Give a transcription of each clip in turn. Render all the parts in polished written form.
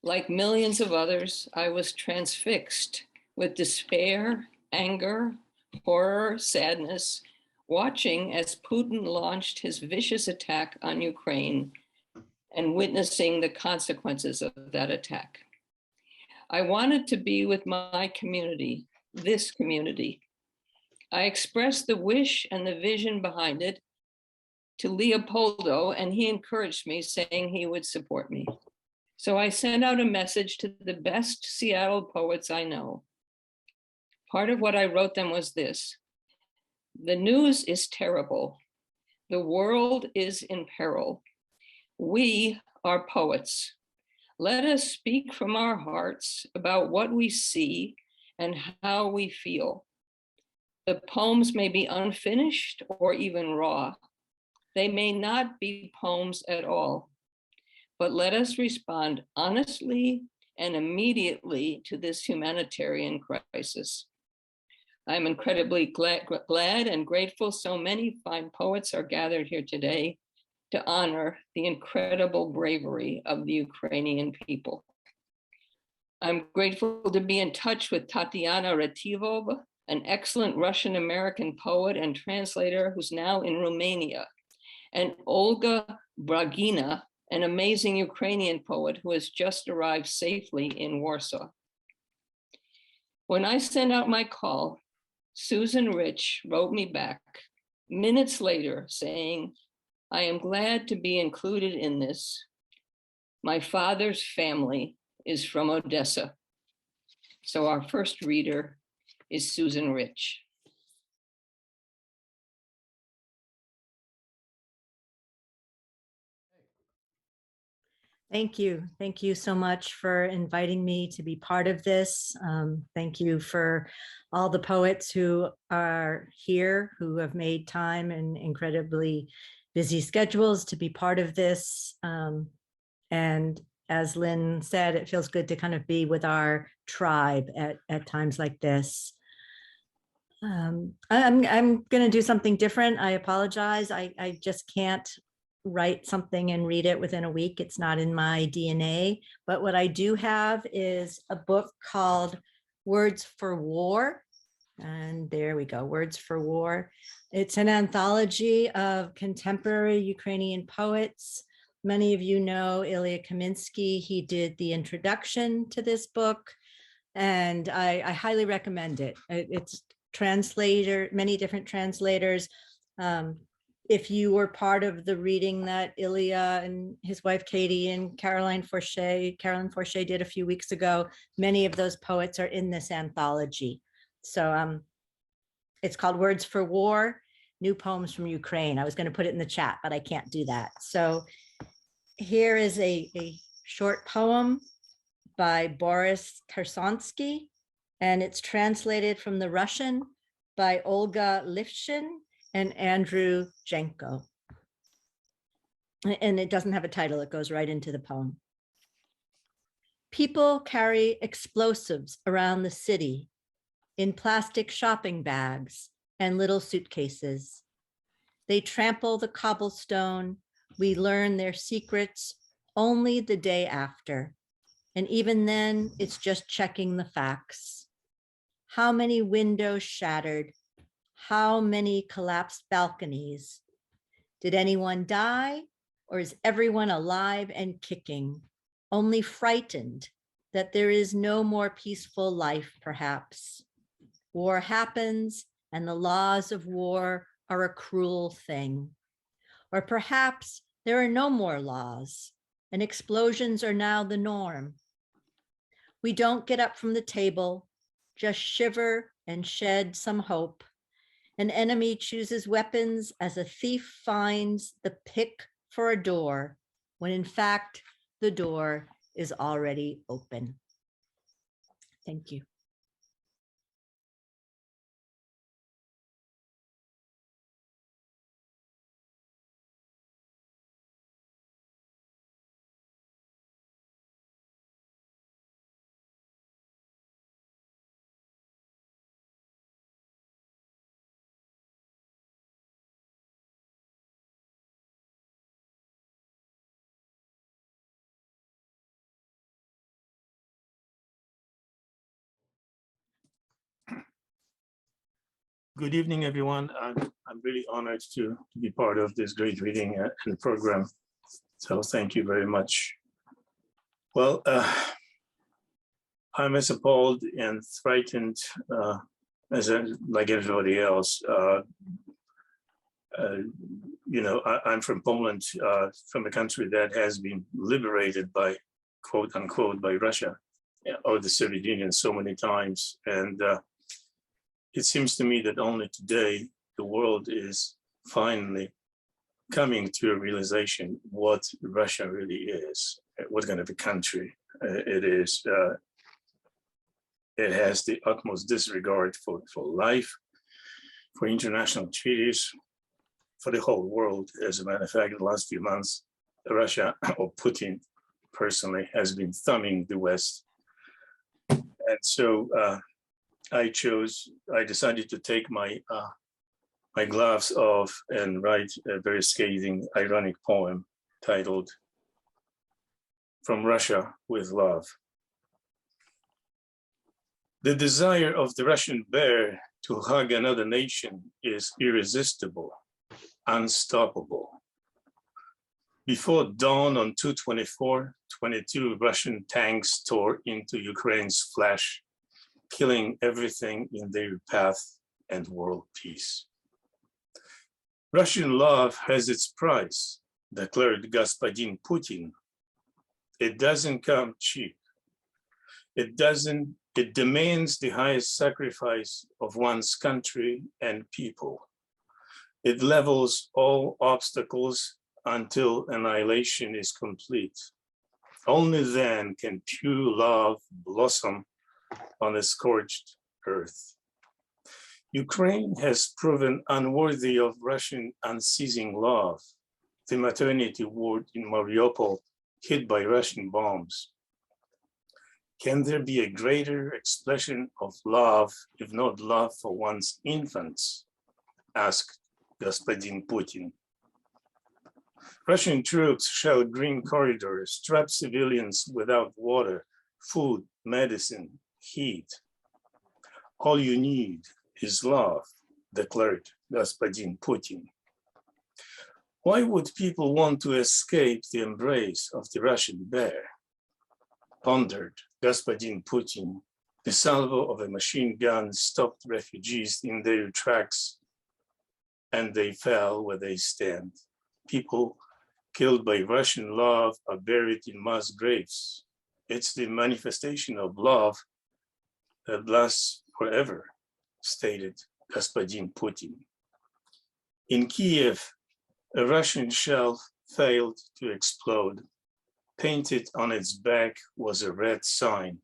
Like millions of others, I was transfixed with despair, anger, horror, sadness, watching as Putin launched his vicious attack on Ukraine and witnessing the consequences of that attack. I wanted to be with my community, this community. I expressed the wish and the vision behind it to Leopoldo, and he encouraged me, saying he would support me. So I sent out a message to the best Seattle poets I know. Part of what I wrote them was this: the news is terrible. The world is in peril. We are poets. Let us speak from our hearts about what we see and how we feel. The poems may be unfinished or even raw. They may not be poems at all, but let us respond honestly and immediately to this humanitarian crisis. I'm incredibly glad and grateful so many fine poets are gathered here today to honor the incredible bravery of the Ukrainian people. I'm grateful to be in touch with Tatiana Retivov, an excellent Russian-American poet and translator who's now in Romania, and Olga Bragina, an amazing Ukrainian poet who has just arrived safely in Warsaw. When I sent out my call, Susan Rich wrote me back minutes later saying, I am glad to be included in this. My father's family is from Odessa. So our first reader is Susan Rich. Thank you. Thank you so much for inviting me to be part of this. Thank you for all the poets who are here, who have made time and incredibly busy schedules to be part of this. And as Lynn said, it feels good to kind of be with our tribe at times like this. I'm going to do something different. I apologize. I just can't write something and read it within a week. It's not in my DNA. But what I do have is a book called Words for War. And there we go, Words for War. It's an anthology of contemporary Ukrainian poets. Many of you know Ilya Kaminsky. He did the introduction to this book, and I highly recommend it. It's many different translators. If you were part of the reading that Ilya and his wife Katie and Carolyn Forche did a few weeks ago, many of those poets are in this anthology. So it's called Words for War, New Poems from Ukraine. I was going to put it in the chat, but I can't do that. So here is a short poem by Boris Kersonsky, and it's translated from the Russian by Olga Lifshin and Andrew Jenko. And it doesn't have a title, it goes right into the poem. People carry explosives around the city in plastic shopping bags and little suitcases. They trample the cobblestone. We learn their secrets only the day after. And even then, it's just checking the facts. How many windows shattered? How many collapsed balconies? Did anyone die, or is everyone alive and kicking, only frightened that there is no more peaceful life, perhaps? War happens, and the laws of war are a cruel thing. Or perhaps there are no more laws, and explosions are now the norm. We don't get up from the table, just shiver and shed some hope. An enemy chooses weapons as a thief finds the pick for a door, when in fact, the door is already open. Thank you. Good evening, everyone. I'm really honored to be part of this great reading and program. So thank you very much. Well, I'm as appalled and frightened like everybody else. I'm from Poland, from a country that has been liberated by, quote unquote, by Russia or the Soviet Union so many times. And it seems to me that only today the world is finally coming to a realization what Russia really is, what kind of a country it is. It has the utmost disregard for life, for international treaties, for the whole world. As a matter of fact, in the last few months, Russia, or Putin personally, has been thumbing the West. And so I decided to take my gloves off and write a very scathing, ironic poem titled "From Russia with Love." The desire of the Russian bear to hug another nation is irresistible, unstoppable. Before dawn on 2/24/22, Russian tanks tore into Ukraine's flesh, killing everything in their path and world peace. Russian love has its price, declared Господин Putin. It doesn't come cheap. It demands the highest sacrifice of one's country and people. It levels all obstacles until annihilation is complete. Only then can true love blossom on a scorched earth. Ukraine has proven unworthy of Russian unceasing love. The maternity ward in Mariupol hit by Russian bombs. Can there be a greater expression of love, if not love for one's infants? Asked Господин Putin. Russian troops shell green corridors, trap civilians without water, food, medicine, heat. All you need is love, declared Господин Putin. Why would people want to escape the embrace of the Russian bear? Pondered Господин Putin. The salvo of a machine gun stopped refugees in their tracks, and they fell where they stand. People killed by Russian love are buried in mass graves. It's the manifestation of love that lasts forever, stated Господин Putin. In Kiev, a Russian shell failed to explode. Painted on its back was a red sign,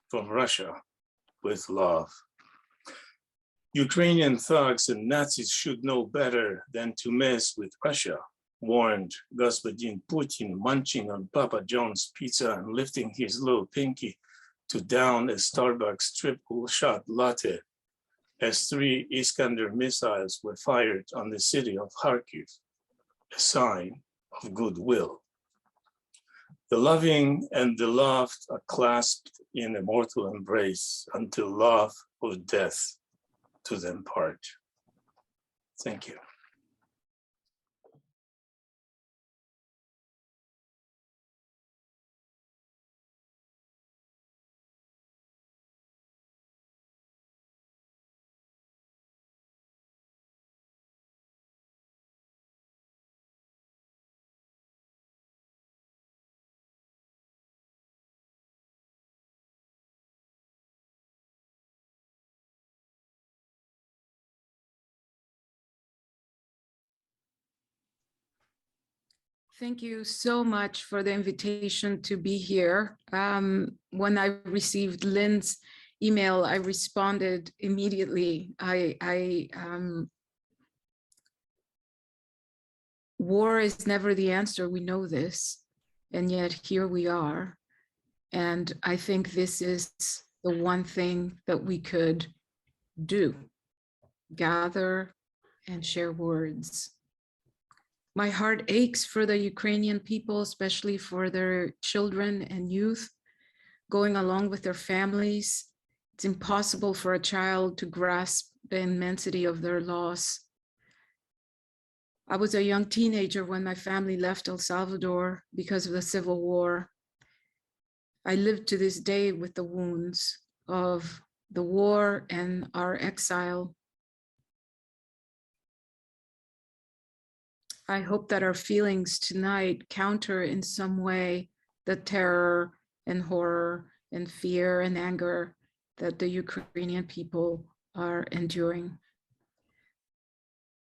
"From Russia with love." Ukrainian thugs and Nazis should know better than to mess with Russia, warned Господин Putin, munching on Papa John's pizza and lifting his little pinky to down a Starbucks triple shot latte as 3 Iskander missiles were fired on the city of Kharkiv, a sign of goodwill. The loving and the loved are clasped in a mortal embrace until love or death to them part. Thank you. Thank you so much for the invitation to be here. When I received Lynn's email, I responded immediately. War is never the answer, we know this, and yet here we are. And I think this is the one thing that we could do, gather and share words. My heart aches for the Ukrainian people, especially for their children and youth, going along with their families It's impossible for a child to grasp the immensity of their loss. I was a young teenager when my family left El Salvador because of the civil war. I live to this day with the wounds of the war and our exile. I hope that our feelings tonight counter in some way the terror and horror and fear and anger that the Ukrainian people are enduring.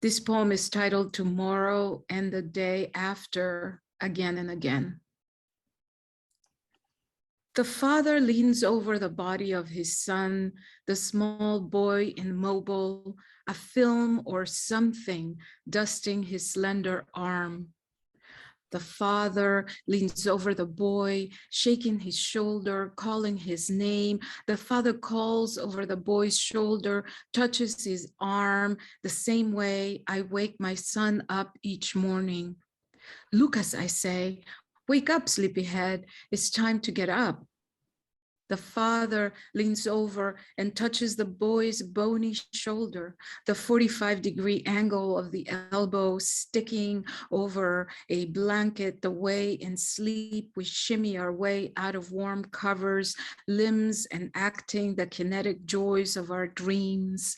This poem is titled Tomorrow and the Day After, Again and Again. The father leans over the body of his son, the small boy immobile, a film or something dusting his slender arm. The father leans over the boy, shaking his shoulder, calling his name. The father calls over the boy's shoulder, touches his arm, the same way I wake my son up each morning. Lucas, I say, wake up, sleepyhead. It's time to get up. The father leans over and touches the boy's bony shoulder, the 45-degree angle of the elbow sticking over a blanket, the way in sleep we shimmy our way out of warm covers, limbs enacting the kinetic joys of our dreams.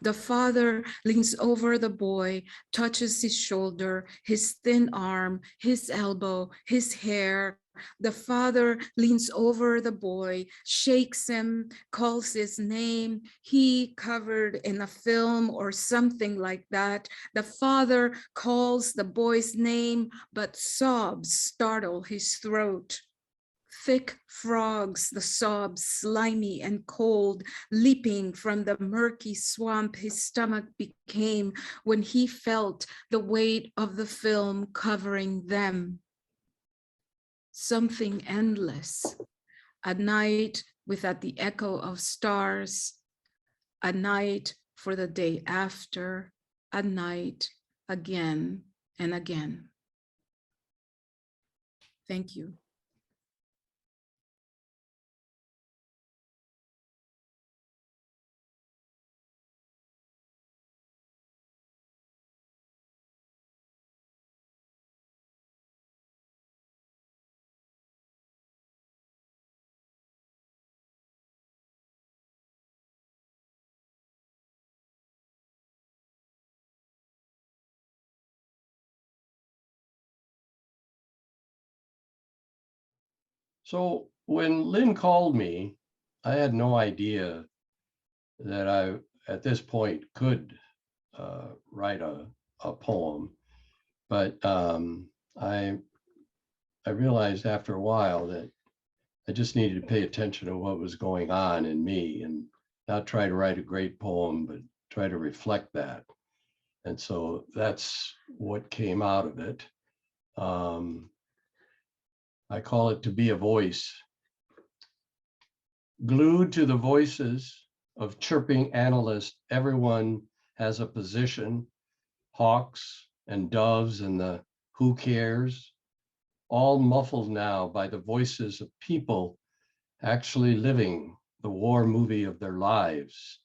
The father leans over the boy, touches his shoulder, his thin arm, his elbow, his hair. The father leans over the boy, shakes him, calls his name. He covered in a film or something like that. The father calls the boy's name, but sobs startle his throat. Thick frogs, the sobs, slimy and cold, leaping from the murky swamp his stomach became when he felt the weight of the film covering them. Something endless, a night without the echo of stars, a night for the day after, a night again and again. Thank you. So when Lynn called me, I had no idea that I, at this point, could write a poem. But I realized after a while that I just needed to pay attention to what was going on in me and not try to write a great poem, but try to reflect that. And so that's what came out of it. I call it To Be a Voice. Glued to the voices of chirping analysts, everyone has a position, hawks and doves and the who cares, all muffled now by the voices of people actually living the war movie of their lives.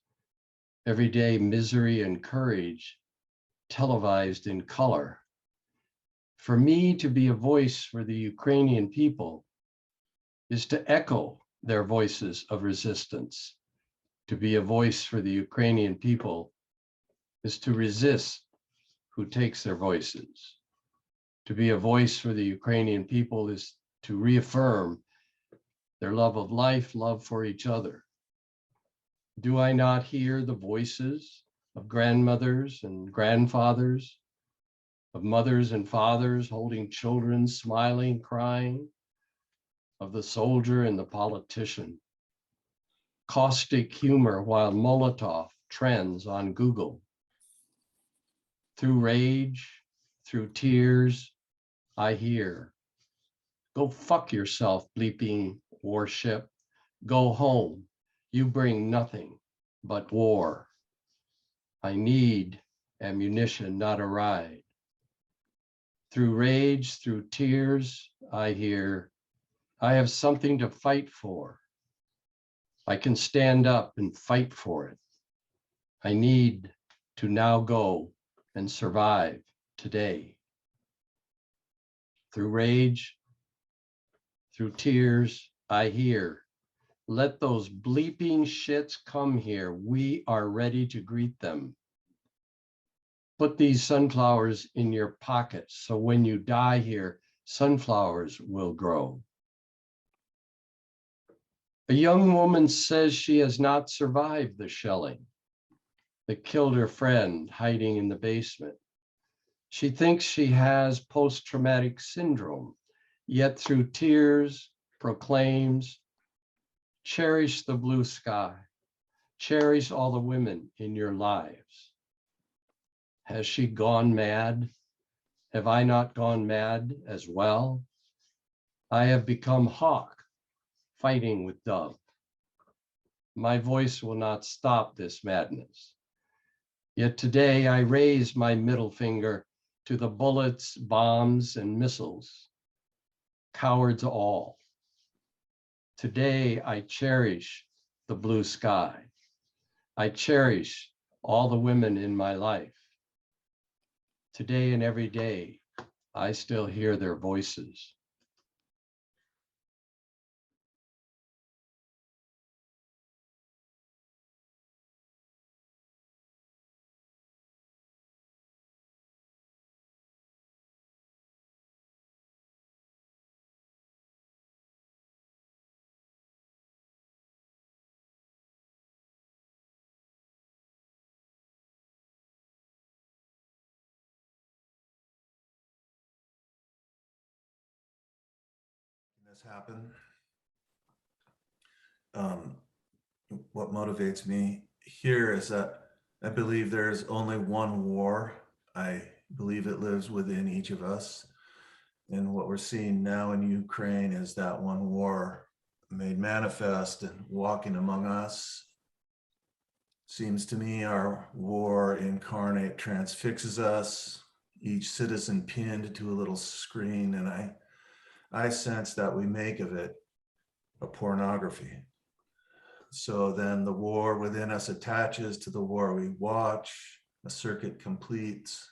Everyday misery and courage televised in color. For me to be a voice for the Ukrainian people is to echo their voices of resistance. To be a voice for the Ukrainian people is to resist who takes their voices. To be a voice for the Ukrainian people is to reaffirm their love of life, love for each other. Do I not hear the voices of grandmothers and grandfathers, of mothers and fathers holding children, smiling, crying, of the soldier and the politician? Caustic humor while Molotov trends on Google. Through rage, through tears, I hear, go fuck yourself, bleeping warship. Go home. You bring nothing but war. I need ammunition, not a ride. Through rage, through tears, I hear, I have something to fight for. I can stand up and fight for it. I need to now go and survive today. Through rage, through tears, I hear, let those bleeping shits come here. We are ready to greet them. Put these sunflowers in your pockets so when you die here, sunflowers will grow. A young woman says she has not survived the shelling that killed her friend hiding in the basement. She thinks she has post-traumatic syndrome, yet through tears proclaims, cherish the blue sky, cherish all the women in your lives. Has she gone mad? Have I not gone mad as well? I have become hawk, fighting with dove. My voice will not stop this madness. Yet today I raise my middle finger to the bullets, bombs, and missiles. Cowards all. Today I cherish the blue sky. I cherish all the women in my life. Today and every day, I still hear their voices. This happen. What motivates me here is that I believe there's only one war. I believe it lives within each of us. And what we're seeing now in Ukraine is that one war made manifest and walking among us. Seems to me our war incarnate transfixes us, each citizen pinned to a little screen, and I sense that we make of it a pornography. So then the war within us attaches to the war we watch, a circuit completes,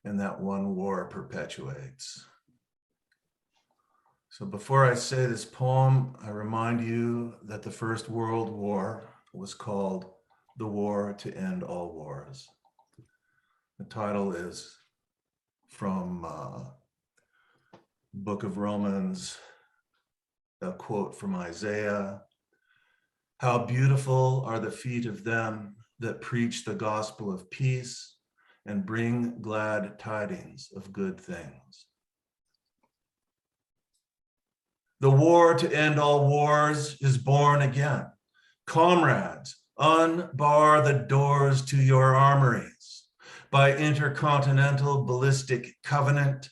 and that one war perpetuates. So before I say this poem, I remind you that the First World War was called The War to End All Wars. The title is from Book of Romans, a quote from Isaiah. How beautiful are the feet of them that preach the gospel of peace and bring glad tidings of good things. The war to end all wars is born again. Comrades, unbar the doors to your armories. By intercontinental ballistic covenant,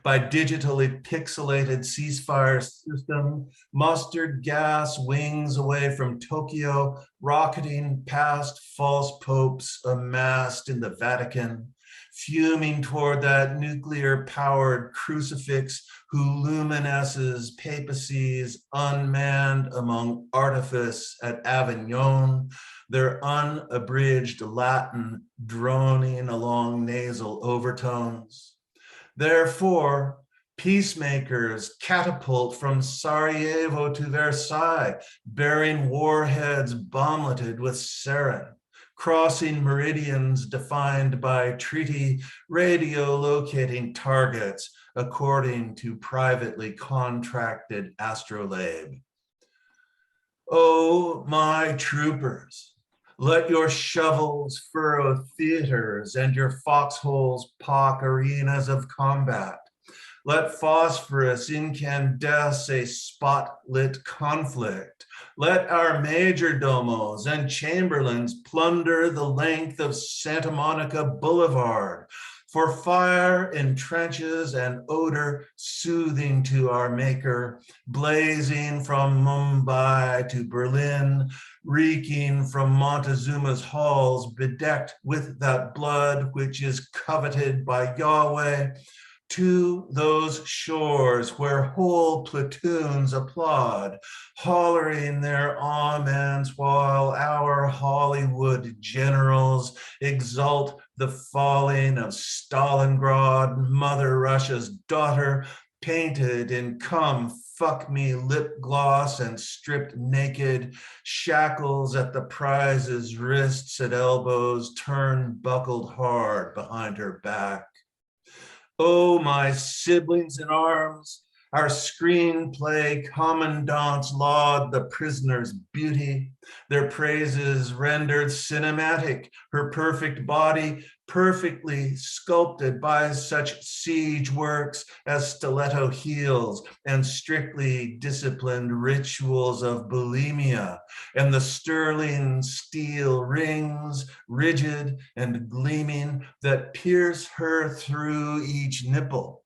by digitally pixelated ceasefire system, mustard gas wings away from Tokyo, rocketing past false popes amassed in the Vatican, fuming toward that nuclear-powered crucifix who luminesces papacies unmanned among artifice at Avignon, their unabridged Latin droning along nasal overtones. Therefore, peacemakers catapult from Sarajevo to Versailles, bearing warheads bombleted with sarin, crossing meridians defined by treaty, radio locating targets according to privately contracted astrolabe. Oh, my troopers, let your shovels furrow theaters and your foxholes pock arenas of combat. Let phosphorus incandesce a spot-lit conflict. Let our majordomos and chamberlains plunder the length of Santa Monica Boulevard. For fire in trenches and odor soothing to our maker, blazing from Mumbai to Berlin, reeking from Montezuma's halls, bedecked with that blood which is coveted by Yahweh, to those shores where whole platoons applaud, hollering their amens while our Hollywood generals exalt the falling of Stalingrad, Mother Russia's daughter, painted in come fuck me lip gloss and stripped naked, shackles at the prize's wrists at elbows, turn buckled hard behind her back. Oh, my siblings in arms, our screenplay commandants laud the prisoner's beauty, their praises rendered cinematic, her perfect body perfectly sculpted by such siege works as stiletto heels and strictly disciplined rituals of bulimia, and the sterling steel rings, rigid and gleaming, that pierce her through each nipple.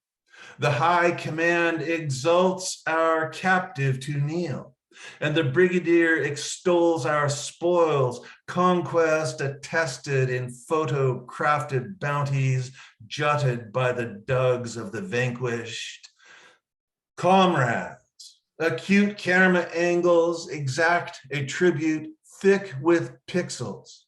The high command exalts our captive to kneel, and the brigadier extols our spoils, conquest attested in photo-crafted bounties jutted by the dugs of the vanquished. Comrades, acute camera angles exact a tribute thick with pixels.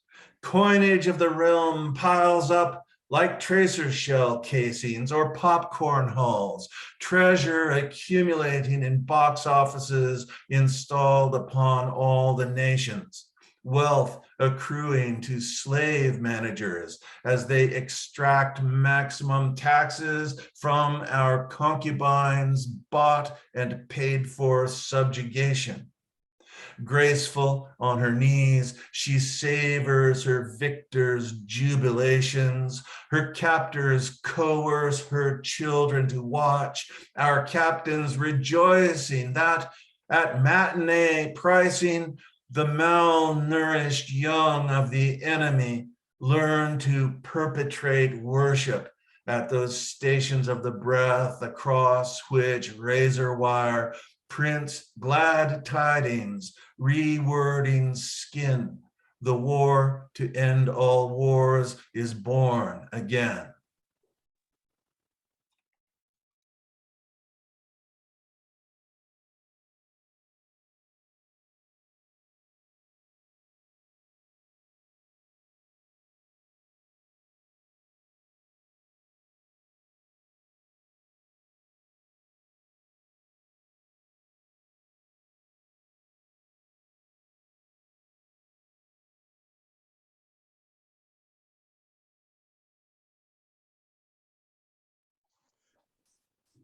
Coinage of the realm piles up like tracer shell casings or popcorn hulls, treasure accumulating in box offices installed upon all the nations, wealth accruing to slave managers as they extract maximum taxes from our concubines' bought and paid for subjugation. Graceful on her knees, she savors her victor's jubilations. Her captors coerce her children to watch. Our captains rejoicing that at matinee pricing, the malnourished young of the enemy learn to perpetrate worship at those stations of the breath across which razor wire prints glad tidings, rewording skin. The war to end all wars is born again.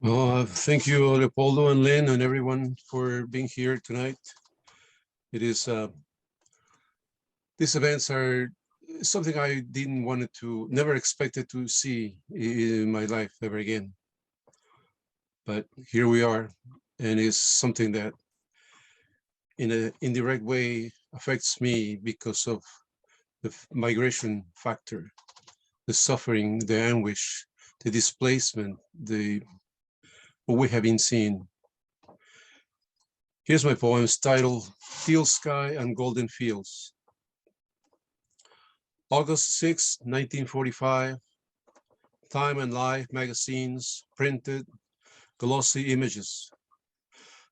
Well, thank you, Leopoldo and Lynn and everyone for being here tonight. It is, these events are something I didn't want to, never expected to see in my life ever again. But here we are, and it's something that in an indirect way affects me because of the migration factor, the suffering, the anguish, the displacement, what we have been seeing. Here's my poem titled Teal Sky and Golden Fields. August 6, 1945, Time and Life magazines printed glossy images.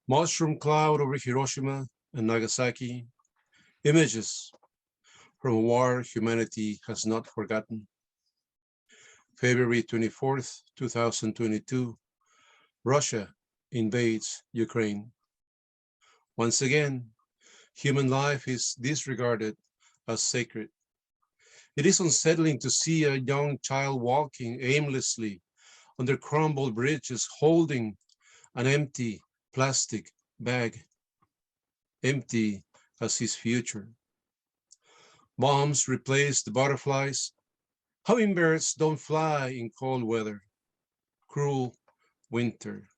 Mushroom cloud over Hiroshima and Nagasaki, images from a war humanity has not forgotten. February 24th, 2022, Russia invades Ukraine. Once again, human life is disregarded as sacred. It is unsettling to see a young child walking aimlessly under crumbled bridges holding an empty plastic bag, empty as his future. Bombs replace the butterflies. Hummingbirds don't fly in cold weather. Cruel winter.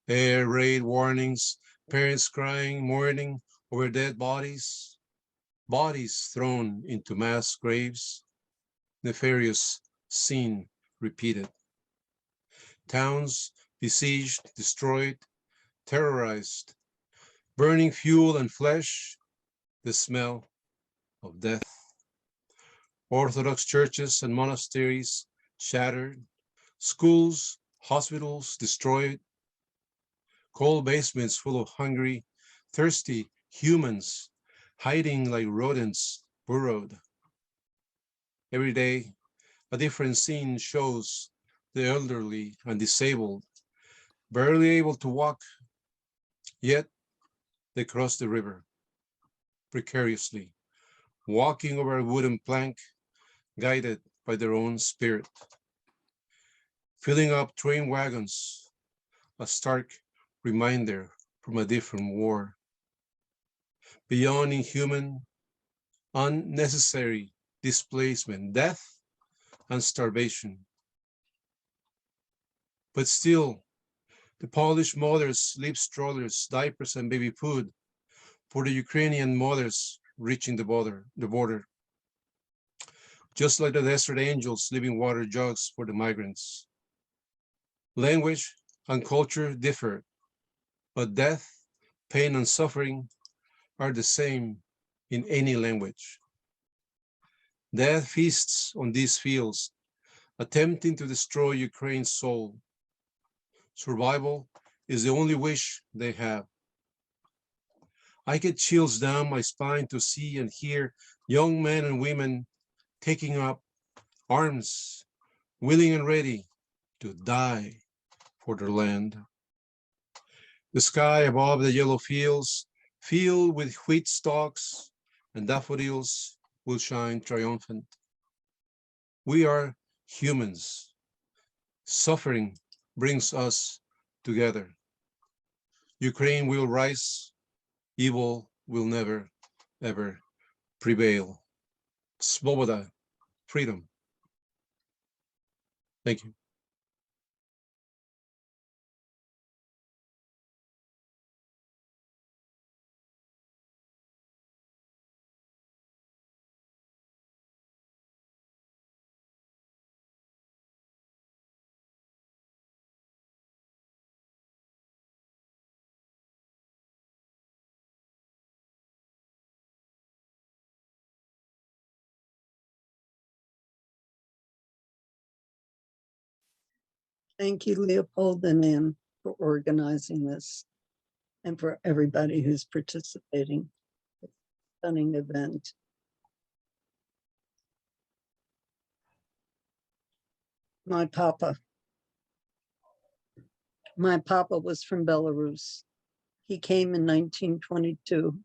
Air raid warnings, parents crying, mourning over dead bodies, bodies thrown into mass graves, nefarious scene repeated. Towns besieged, destroyed, terrorized, burning fuel and flesh, the smell of death. Orthodox churches and monasteries shattered, schools, hospitals destroyed, coal basements full of hungry, thirsty humans hiding like rodents burrowed. Every day, a different scene shows the elderly and disabled, barely able to walk, yet they cross the river precariously, walking over a wooden plank, guided by their own spirit, filling up train wagons, a stark reminder from a different war. Beyond inhuman, unnecessary displacement, death, and starvation. But still, the Polish mothers leave strollers, diapers, and baby food for the Ukrainian mothers reaching the border. Just like the desert angels leaving water jugs for the migrants. Language and culture differ, but death, pain, and suffering are the same in any language. Death feasts on these fields, attempting to destroy Ukraine's soul. Survival is the only wish they have. I get chills down my spine to see and hear young men and women taking up arms, willing and ready to die for their land. The sky above the yellow fields, filled with wheat stalks and daffodils, will shine triumphant. We are humans. Suffering brings us together. Ukraine will rise. Evil will never, ever prevail. Svoboda, freedom. Thank you. Thank you, Leopold and Ann, for organizing this and for everybody who's participating. It's a stunning event. My papa was from Belarus. He came in 1922,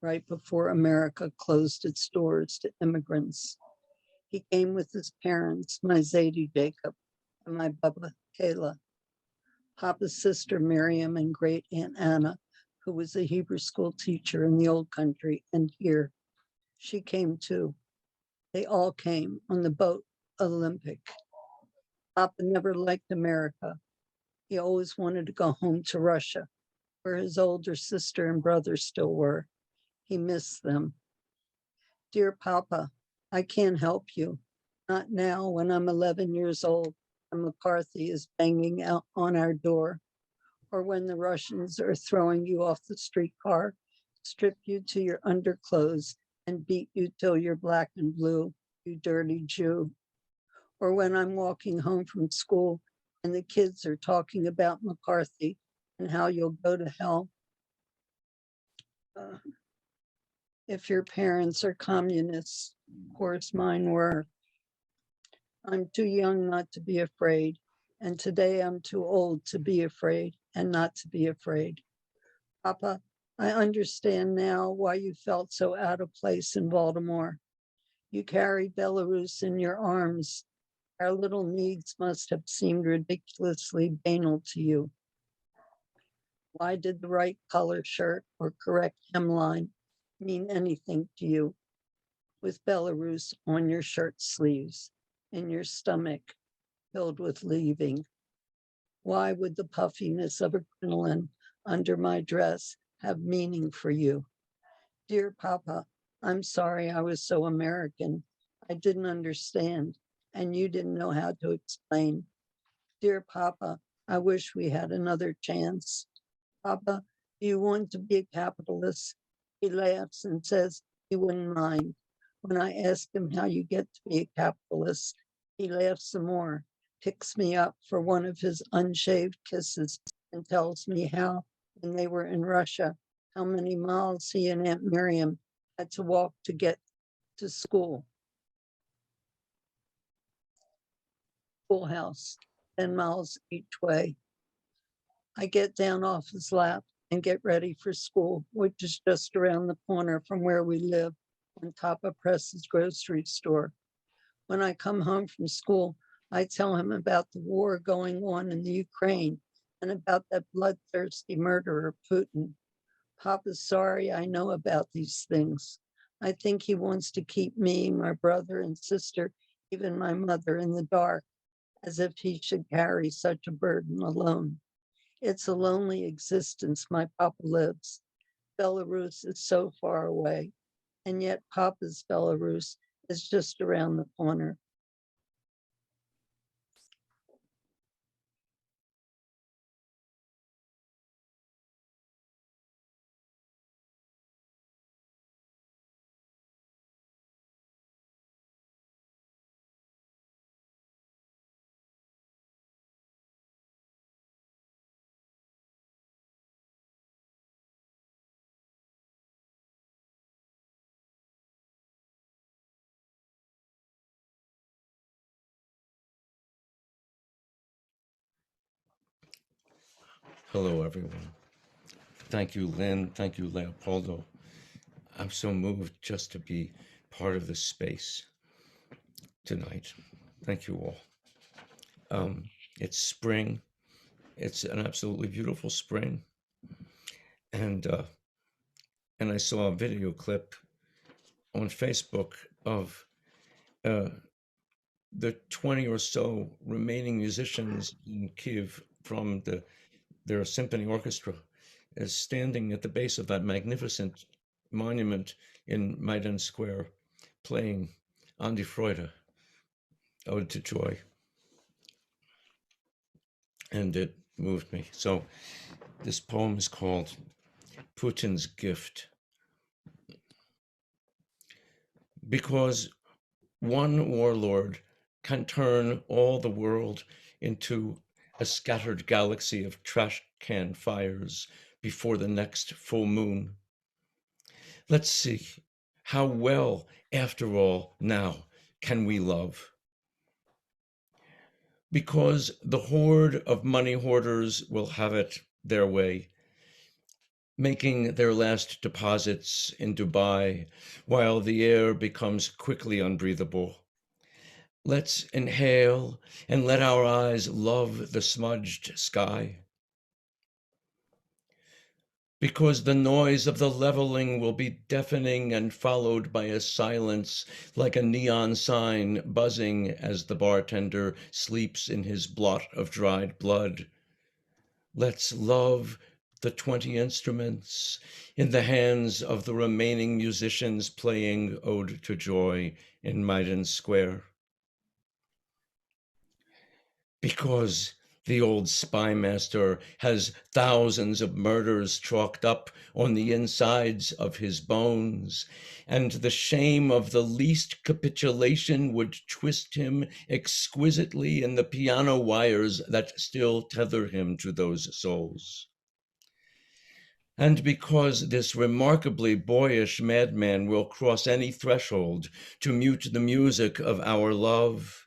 right before America closed its doors to immigrants. He came with his parents, my Zadie Jacob and my Baba Kayla. Papa's sister Miriam and great Aunt Anna, who was a Hebrew school teacher in the old country and here. She came too. They all came on the boat Olympic. Papa never liked America. He always wanted to go home to Russia, where his older sister and brother still were. He missed them. Dear Papa, I can't help you. Not now when I'm 11 years old and McCarthy is banging out on our door, or when the Russians are throwing you off the streetcar, strip you to your underclothes and beat you till you're black and blue, you dirty Jew. Or when I'm walking home from school and the kids are talking about McCarthy and how you'll go to hell. If your parents are communists, of course mine were. I'm too young not to be afraid, and today I'm too old to be afraid and not to be afraid. Papa, I understand now why you felt so out of place in Baltimore. You carry Belarus in your arms. Our little needs must have seemed ridiculously banal to you. Why did the right color shirt or correct hemline mean anything to you? With Belarus on your shirt sleeves, in your stomach filled with leaving. Why would the puffiness of adrenaline under my dress have meaning for you? Dear Papa, I'm sorry I was so American. I didn't understand, and you didn't know how to explain. Dear Papa, I wish we had another chance. Papa, do you want to be a capitalist? He laughs and says he wouldn't mind. When I ask him how you get to be a capitalist, he laughs some more picks me up for one of his unshaved kisses and tells me how, when they were in Russia, how many miles he and Aunt Miriam had to walk to get to schoolhouse, 10 miles each way. I get down off his lap and get ready for school, which is just around the corner from where we live on top of Press's grocery store. When I come home from school, I tell him about the war going on in the Ukraine and about that bloodthirsty murderer, Putin. Papa's sorry I know about these things. I think he wants to keep me, my brother and sister, even my mother in the dark, as if he should carry such a burden alone. It's a lonely existence my Papa lives. Belarus is so far away, and yet Papa's Belarus is just around the corner. Hello, everyone. Thank you, Lynn. Thank you, Leopoldo. I'm so moved just to be part of this space tonight. Thank you all. It's spring. It's an absolutely beautiful spring. And I saw a video clip on Facebook of the 20 or so remaining musicians in Kiev from their symphony orchestra is standing at the base of that magnificent monument in Maidan Square, playing Andi Freude, Ode to Joy. And it moved me. So this poem is called Putin's Gift. Because one warlord can turn all the world into a scattered galaxy of trash can fires before the next full moon. Let's see, how well, after all, now can we love? Because the horde of money hoarders will have it their way, making their last deposits in Dubai while the air becomes quickly unbreathable. Let's inhale and let our eyes love the smudged sky. Because the noise of the leveling will be deafening and followed by a silence like a neon sign buzzing as the bartender sleeps in his blot of dried blood. Let's love the 20 instruments in the hands of the remaining musicians playing Ode to Joy in Maidan Square. Because the old spy master has thousands of murders chalked up on the insides of his bones, and the shame of the least capitulation would twist him exquisitely in the piano wires that still tether him to those souls. And because this remarkably boyish madman will cross any threshold to mute the music of our love,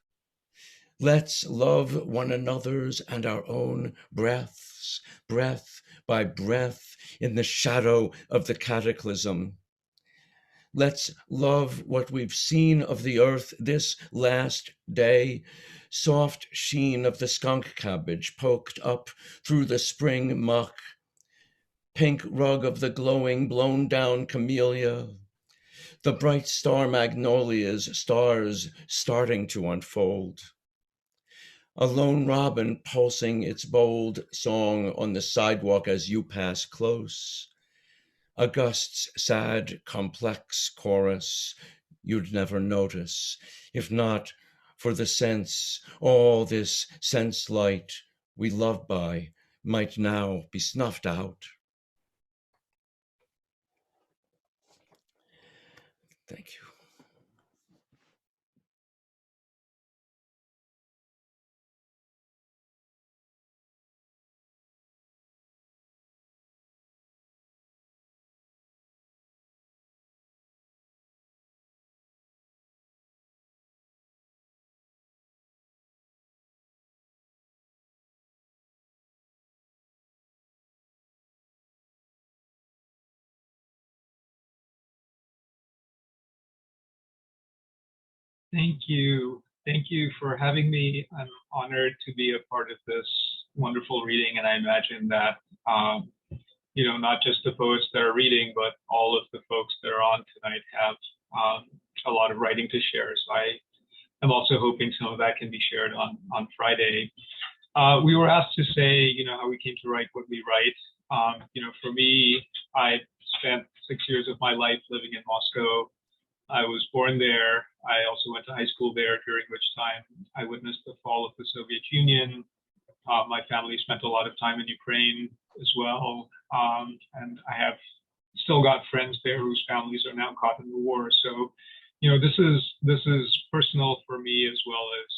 let's love one another's and our own breaths, breath by breath in the shadow of the cataclysm. Let's love what we've seen of the earth this last day, soft sheen of the skunk cabbage poked up through the spring muck, pink rug of the glowing blown down camellia, the bright star magnolias, stars starting to unfold. A lone robin pulsing its bold song on the sidewalk as you pass close. A gust's sad, complex chorus you'd never notice, if not for the sense all this sense light we love by might now be snuffed out. Thank you. Thank you. Thank you for having me. I'm honored to be a part of this wonderful reading, and I imagine that not just the poets that are reading, but all of the folks that are on tonight have a lot of writing to share. So I am also hoping some of that can be shared on Friday. We were asked to say, how we came to write what we write. For me, I spent 6 years of my life living in Moscow. I was born there. I also went to high school there, during which time I witnessed the fall of the Soviet Union. My family spent a lot of time in Ukraine as well. And I have still got friends there whose families are now caught in the war. So, this is personal for me, as well as,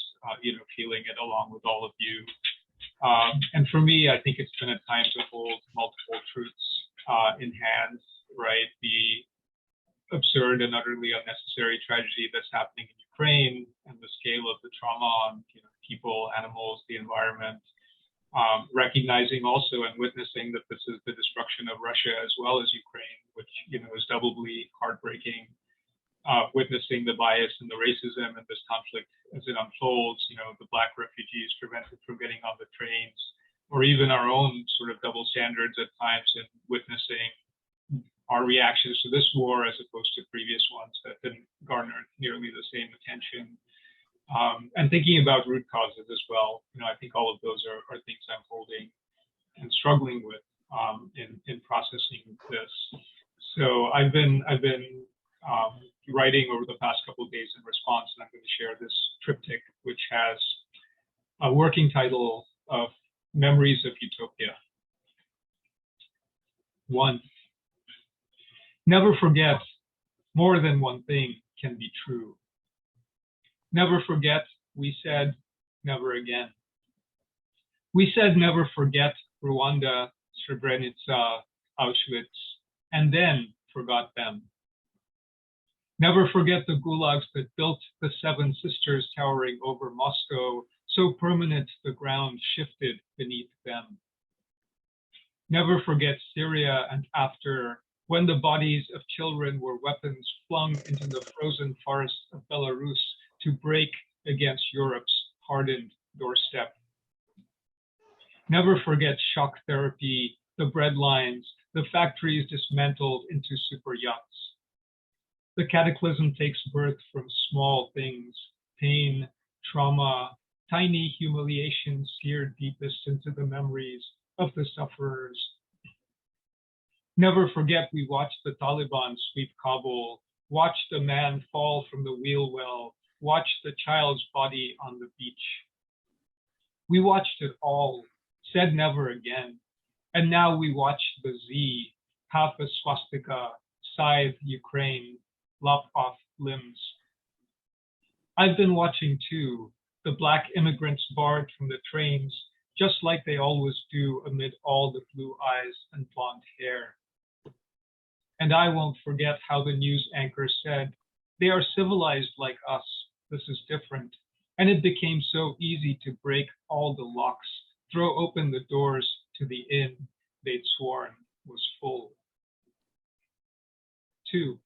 feeling it along with all of you. And for me, I think it's been a time to hold multiple truths in hand, right? The absurd and utterly unnecessary tragedy that's happening in Ukraine, and the scale of the trauma on people, animals, the environment. Recognizing also and witnessing that this is the destruction of Russia as well as Ukraine, which is doubly heartbreaking. Witnessing the bias and the racism in this conflict as it unfolds, the Black refugees prevented from getting on the trains, or even our own sort of double standards at times in witnessing our reactions to this war as opposed to previous ones that didn't garner nearly the same attention. And thinking about root causes as well. I think all of those are things I'm holding and struggling with in processing this. So I've been writing over the past couple of days in response, and I'm going to share this triptych, which has a working title of Memories of Utopia. 1. Never forget, more than one thing can be true. Never forget, we said, never again. We said never forget Rwanda, Srebrenica, Auschwitz, and then forgot them. Never forget the gulags that built the Seven Sisters towering over Moscow, so permanent the ground shifted beneath them. Never forget Syria and after, when the bodies of children were weapons flung into the frozen forests of Belarus to break against Europe's hardened doorstep. Never forget shock therapy, the bread lines, the factories dismantled into super yachts. The cataclysm takes birth from small things, pain, trauma, tiny humiliations seared deepest into the memories of the sufferers. Never forget we watched the Taliban sweep Kabul, watched a man fall from the wheel well, watched the child's body on the beach. We watched it all, said never again. And now we watch the Z, half a swastika, scythe Ukraine, lop off limbs. I've been watching too, the Black immigrants barred from the trains, just like they always do amid all the blue eyes and blonde hair. And I won't forget how the news anchor said, they are civilized like us, this is different. And it became so easy to break all the locks, throw open the doors to the inn they'd sworn was full. 2.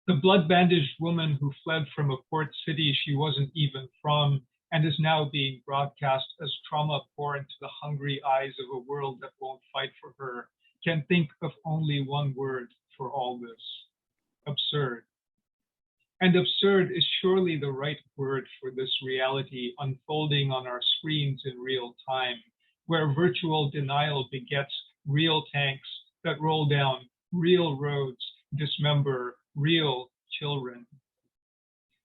The blood-bandaged woman who fled from a port city she wasn't even from and is now being broadcast as trauma pour into the hungry eyes of a world that won't fight for her, can think of only one word for all this: absurd. And absurd is surely the right word for this reality unfolding on our screens in real time, where virtual denial begets real tanks that roll down real roads, dismember real children.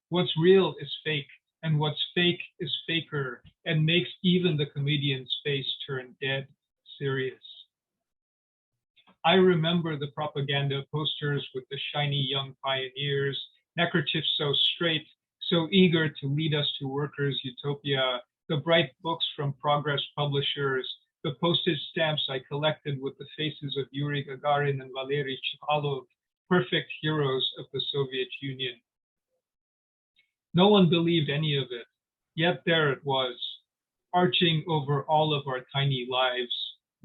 What's real is fake, and what's fake is faker, and makes even the comedian's face turn dead serious. I remember the propaganda posters with the shiny young pioneers, neckerchiefs so straight, so eager to lead us to workers' utopia, the bright books from Progress publishers, the postage stamps I collected with the faces of Yuri Gagarin and Valery Chkalov, perfect heroes of the Soviet Union. No one believed any of it, yet there it was, arching over all of our tiny lives,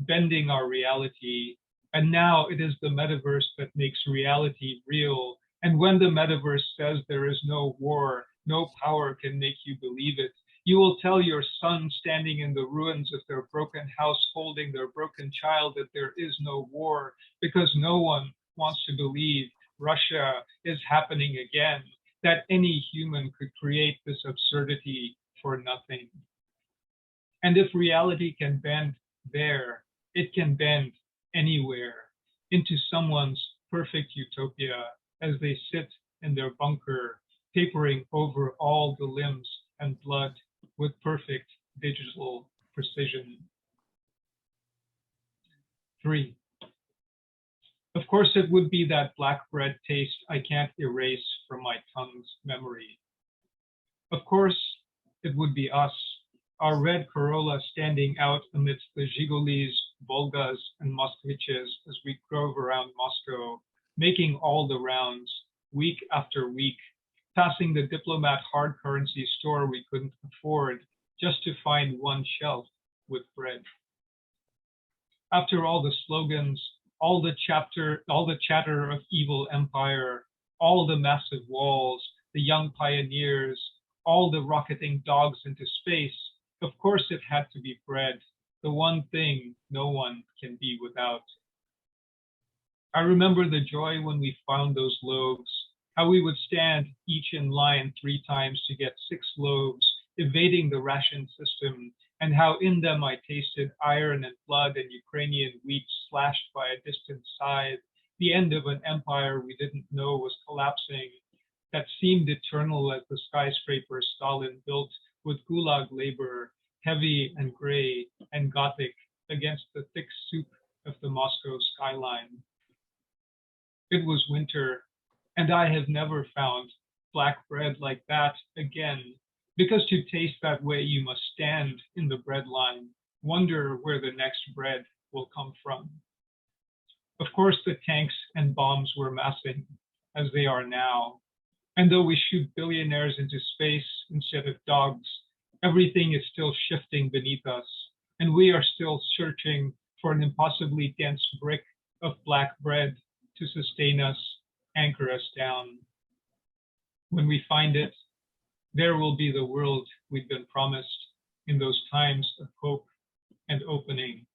bending our reality. And now it is the metaverse that makes reality real, And when the metaverse says there is no war, no power can make you believe it. You will tell your son standing in the ruins of their broken house, holding their broken child, that there is no war, because no one wants to believe Russia is happening again, that any human could create this absurdity for nothing. And if reality can bend there, it can bend anywhere into someone's perfect utopia as they sit in their bunker, papering over all the limbs and blood with perfect digital precision. 3. Of course, it would be that black bread taste I can't erase from my tongue's memory. Of course, it would be us, our red Corolla standing out amidst the Zhigolis, Volgas, and Moskviches as we drove around Moscow, making all the rounds, week after week, passing the Diplomat hard currency store we couldn't afford just to find one shelf with bread. After all the slogans, all the chatter of evil empire, all the massive walls, the young pioneers, all the rocketing dogs into space, of course it had to be bread, the one thing no one can be without. I remember the joy when we found those loaves, how we would stand each in line 3 times to get 6 loaves, evading the ration system, and how in them I tasted iron and blood and Ukrainian wheat slashed by a distant scythe, the end of an empire we didn't know was collapsing, that seemed eternal as the skyscrapers Stalin built with gulag labor, heavy and gray and Gothic against the thick soup of the Moscow skyline. It was winter, and I have never found black bread like that again, because to taste that way you must stand in the bread line, wonder where the next bread will come from. Of course, the tanks and bombs were massing, as they are now, and though we shoot billionaires into space instead of dogs, everything is still shifting beneath us, and we are still searching for an impossibly dense brick of black bread to sustain us, anchor us down. When we find it, there will be the world we've been promised in those times of hope and opening,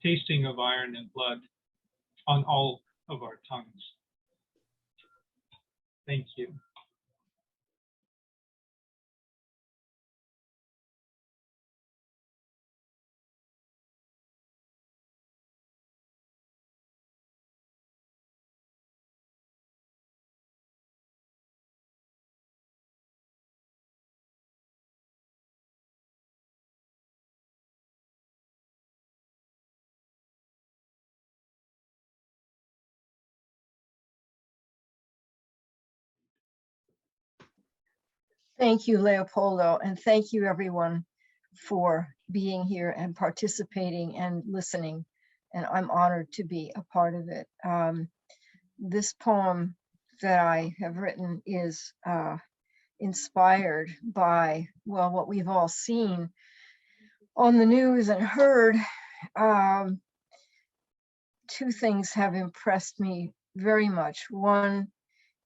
tasting of iron and blood on all of our tongues. Thank you. Thank you, Leopoldo, and thank you everyone for being here and participating and listening. And I'm honored to be a part of it. This poem that I have written is inspired by, well, what we've all seen on the news and heard. 2 things have impressed me very much. One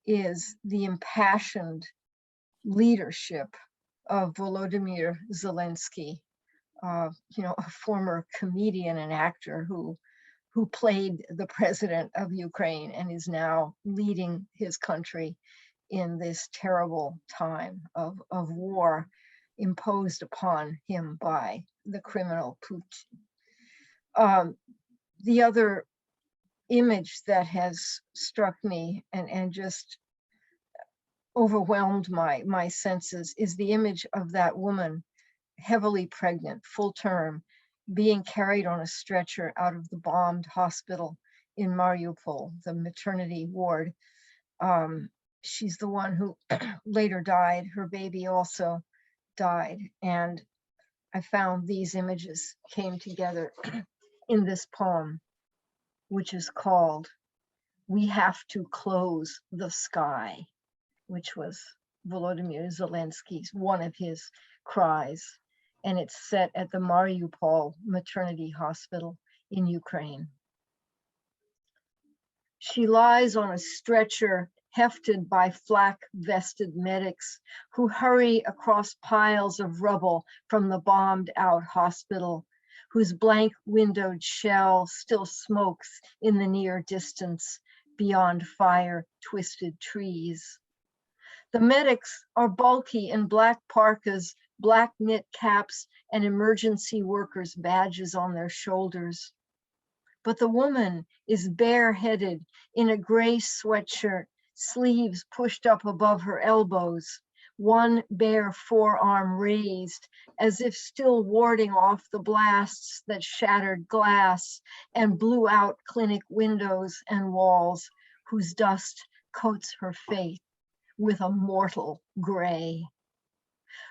is the impassioned leadership of Volodymyr Zelensky, a former comedian and actor who played the president of Ukraine and is now leading his country in this terrible time of war imposed upon him by the criminal Putin. The other image that has struck me and just overwhelmed my senses is the image of that woman, heavily pregnant, full term, being carried on a stretcher out of the bombed hospital in Mariupol, the maternity ward. She's the one who later died. Her baby also died. And I found these images came together in this poem, which is called "We Have to Close the Sky," which was Volodymyr Zelensky's, one of his cries. And it's set at the Mariupol maternity hospital in Ukraine. She lies on a stretcher hefted by flak-vested medics who hurry across piles of rubble from the bombed-out hospital, whose blank-windowed shell still smokes in the near distance beyond fire-twisted trees. The medics are bulky in black parkas, black knit caps, and emergency workers' badges on their shoulders. But the woman is bareheaded in a gray sweatshirt, sleeves pushed up above her elbows, one bare forearm raised, as if still warding off the blasts that shattered glass and blew out clinic windows and walls, whose dust coats her face with a mortal gray.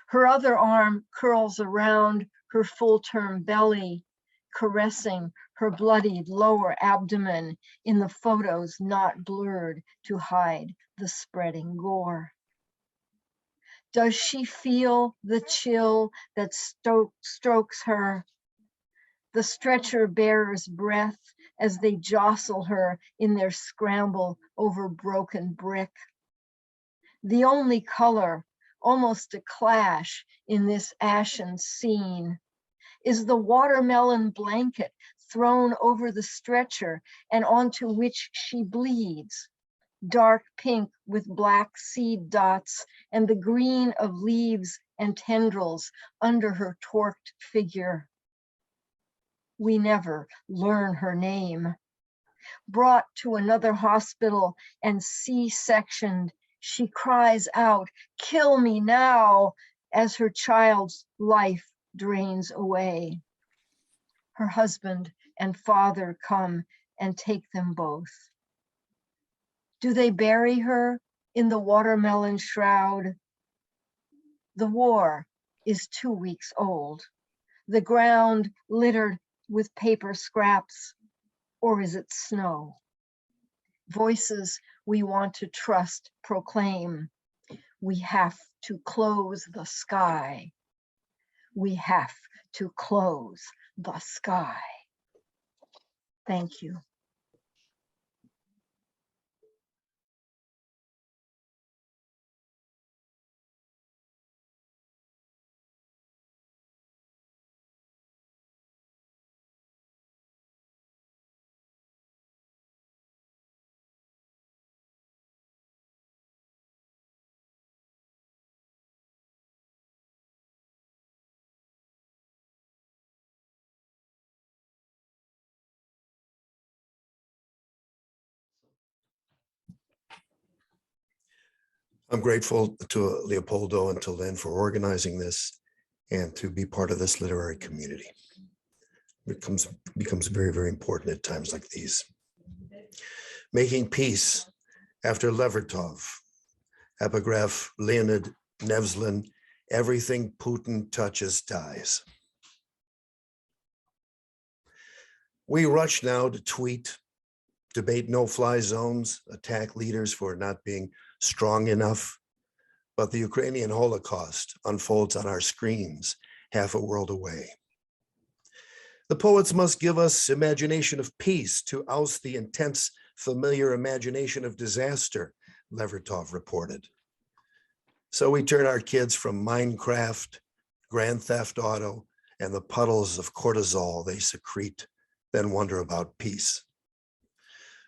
Her other arm curls around her full-term belly, caressing her bloodied lower abdomen in the photos not blurred to hide the spreading gore. Does she feel the chill that strokes her? The stretcher bearer's breath as they jostle her in their scramble over broken brick. The only color, almost a clash in this ashen scene, is the watermelon blanket thrown over the stretcher and onto which she bleeds, dark pink with black seed dots and the green of leaves and tendrils under her torqued figure. We never learn her name. Brought to another hospital and C-sectioned, she cries out, "Kill me now," as her child's life drains away. Her husband and father come and take them both. Do they bury her in the watermelon shroud? The war is 2 weeks old. The ground littered with paper scraps, or is it snow? Voices we want to trust proclaim, we have to close the sky. We have to close the sky. Thank you. I'm grateful to Leopoldo and to Lynn for organizing this and to be part of this literary community. It becomes very, very important at times like these. Making Peace after Levertov, epigraph Leonid Nevzlin, everything Putin touches dies. We rush now to tweet, debate no-fly zones, attack leaders for not being strong enough, but the Ukrainian Holocaust unfolds on our screens half a world away. The poets must give us imagination of peace to oust the intense, familiar imagination of disaster, Levertov reported. So we turn our kids from Minecraft, Grand Theft Auto, and the puddles of cortisol they secrete, then wonder about peace.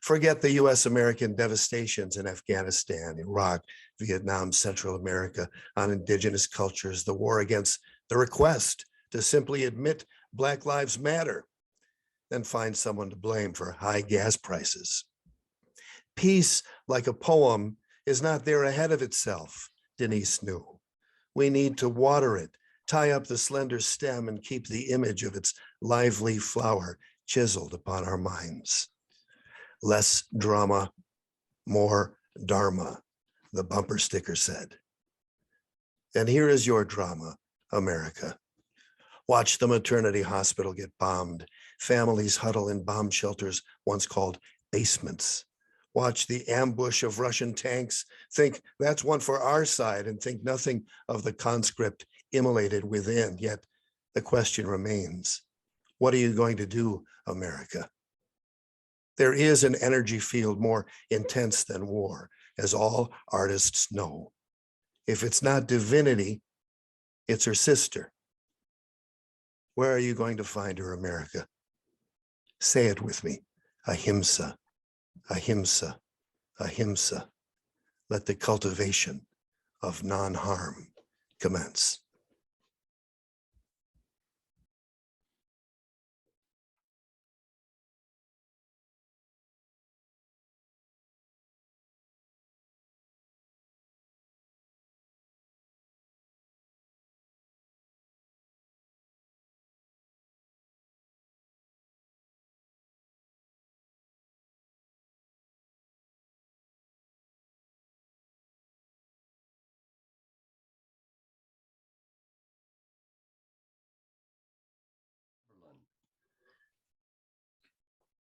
Forget the US-American devastations in Afghanistan, Iraq, Vietnam, Central America, on indigenous cultures, the war against the request to simply admit Black Lives Matter, then find someone to blame for high gas prices. Peace, like a poem, is not there ahead of itself, Denise knew. We need to water it, tie up the slender stem, and keep the image of its lively flower chiseled upon our minds. Less drama, more dharma, the bumper sticker said. And here is your drama, America. Watch the maternity hospital get bombed. Families huddle in bomb shelters once called basements. Watch the ambush of Russian tanks. Think that's one for our side and think nothing of the conscript immolated within. Yet the question remains, what are you going to do, America? There is an energy field more intense than war, as all artists know. If it's not divinity, it's her sister. Where are you going to find her, America? Say it with me. Ahimsa, ahimsa, ahimsa. Let the cultivation of non-harm commence.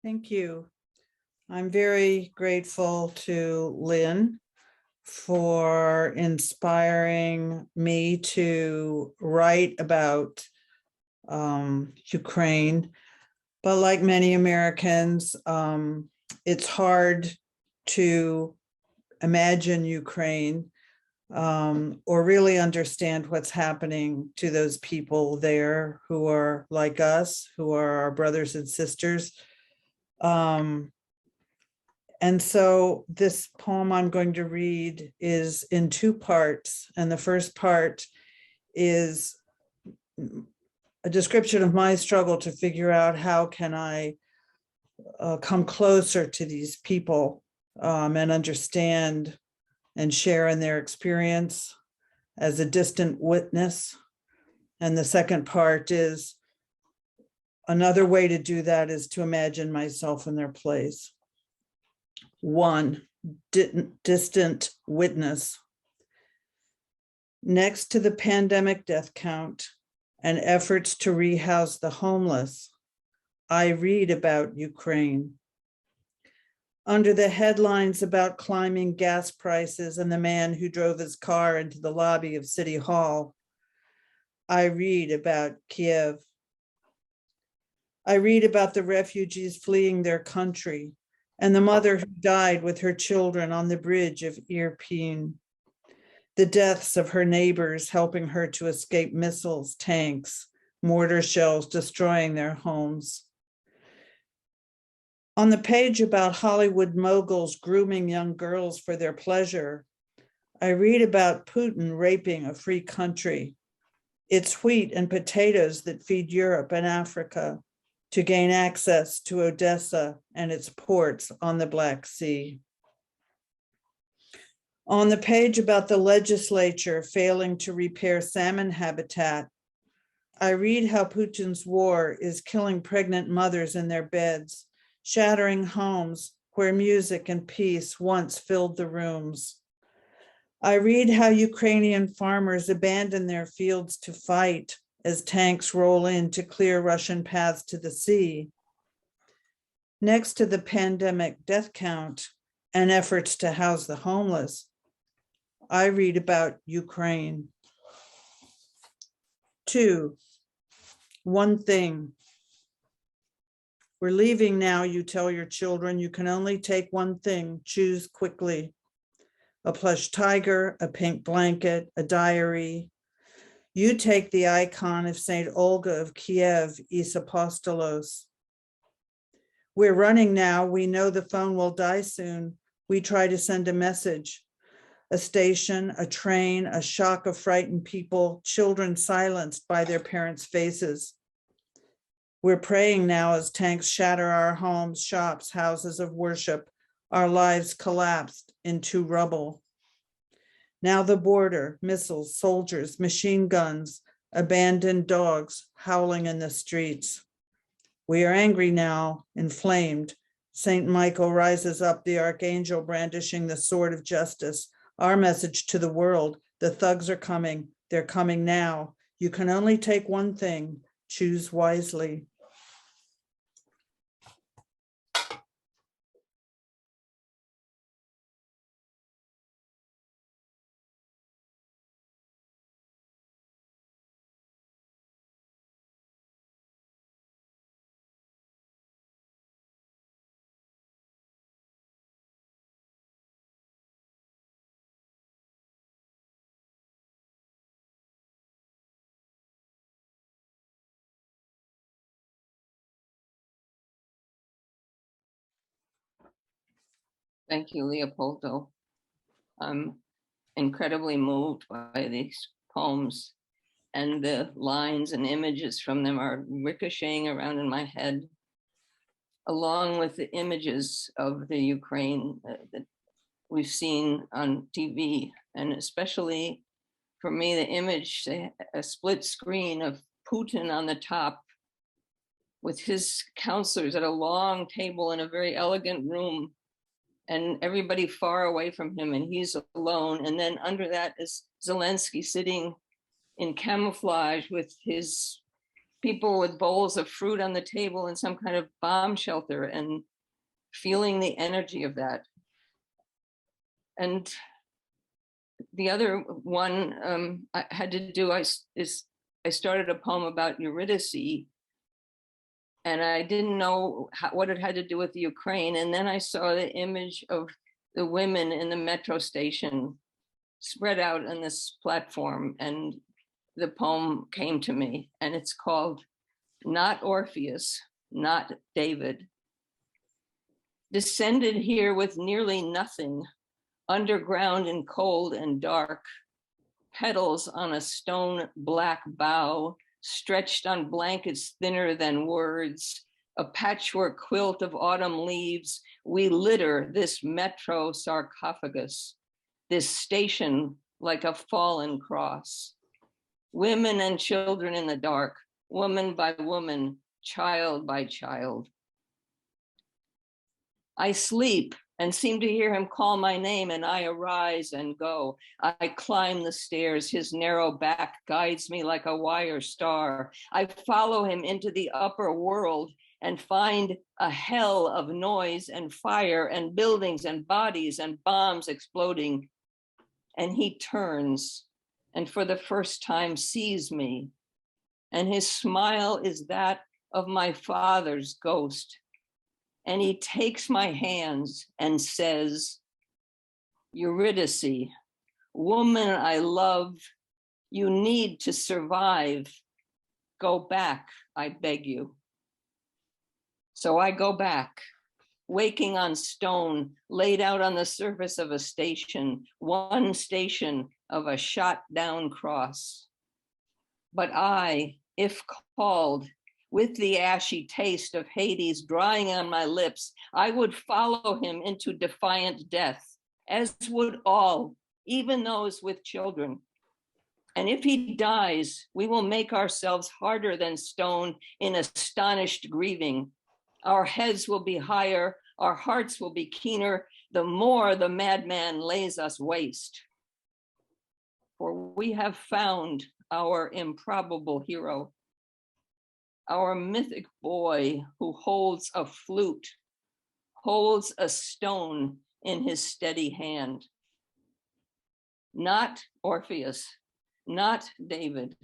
Thank you. I'm very grateful to Lynn for inspiring me to write about Ukraine. But like many Americans, it's hard to imagine Ukraine or really understand what's happening to those people there who are like us, who are our brothers and sisters. And so this poem I'm going to read is in two parts. And the first part is a description of my struggle to figure out how can I come closer to these people and understand and share in their experience as a distant witness. And the second part is another way to do that is to imagine myself in their place. One, distant witness. Next to the pandemic death count and efforts to rehouse the homeless, I read about Ukraine. Under the headlines about climbing gas prices and the man who drove his car into the lobby of City Hall, I read about Kiev. I read about the refugees fleeing their country and the mother who died with her children on the bridge of Irpin, the deaths of her neighbors helping her to escape missiles, tanks, mortar shells destroying their homes. On the page about Hollywood moguls grooming young girls for their pleasure, I read about Putin raping a free country. It's wheat and potatoes that feed Europe and Africa to gain access to Odessa and its ports on the Black Sea. On the page about the legislature failing to repair salmon habitat, I read how Putin's war is killing pregnant mothers in their beds, shattering homes where music and peace once filled the rooms. I read how Ukrainian farmers abandon their fields to fight as tanks roll in to clear Russian paths to the sea. Next to the pandemic death count and efforts to house the homeless, I read about Ukraine. Two, one thing. We're leaving now, you tell your children, you can only take one thing, choose quickly. A plush tiger, a pink blanket, a diary. You take the icon of St. Olga of Kiev, Apostolos. We're running now. We know the phone will die soon. We try to send a message. A station, a train, a shock of frightened people, children silenced by their parents' faces. We're praying now as tanks shatter our homes, shops, houses of worship. Our lives collapsed into rubble. Now the border, missiles, soldiers, machine guns, abandoned dogs howling in the streets. We are angry now, inflamed. Saint Michael rises up, the archangel brandishing the sword of justice. Our message to the world, the thugs are coming. They're coming now. You can only take one thing, choose wisely. Thank you, Leopoldo. I'm incredibly moved by these poems, and the lines and images from them are ricocheting around in my head, along with the images of the Ukraine that we've seen on TV, and especially for me, the image, a split screen of Putin on the top with his counselors at a long table in a very elegant room, and everybody far away from him, and he's alone. And then under that is Zelensky sitting in camouflage with his people with bowls of fruit on the table in some kind of bomb shelter, and feeling the energy of that. And the other one I had to do I started a poem about Eurydice, and I didn't know what it had to do with the Ukraine. And then I saw the image of the women in the metro station spread out on this platform, and the poem came to me, and it's called Not Orpheus, Not David. Descended here with nearly nothing, underground and cold and dark, petals on a stone black bough, stretched on blankets thinner than words, a patchwork quilt of autumn leaves, we litter this metro sarcophagus, this station like a fallen cross. Women and children in the dark, woman by woman, child by child. I sleep and seem to hear him call my name, and I arise and go. I climb the stairs, his narrow back guides me like a wire star. I follow him into the upper world and find a hell of noise and fire and buildings and bodies and bombs exploding. And he turns and for the first time sees me. And his smile is that of my father's ghost. And he takes my hands and says, Eurydice, woman I love, you need to survive. Go back, I beg you. So I go back, waking on stone, laid out on the surface of a station, one station of a shot down cross. But I, if called, with the ashy taste of Hades drying on my lips, I would follow him into defiant death, as would all, even those with children. And if he dies, we will make ourselves harder than stone in astonished grieving. Our heads will be higher, our hearts will be keener, the more the madman lays us waste. For we have found our improbable hero, our mythic boy who holds a flute, holds a stone in his steady hand. Not Orpheus, not David,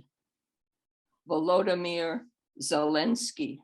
Volodymyr Zelensky.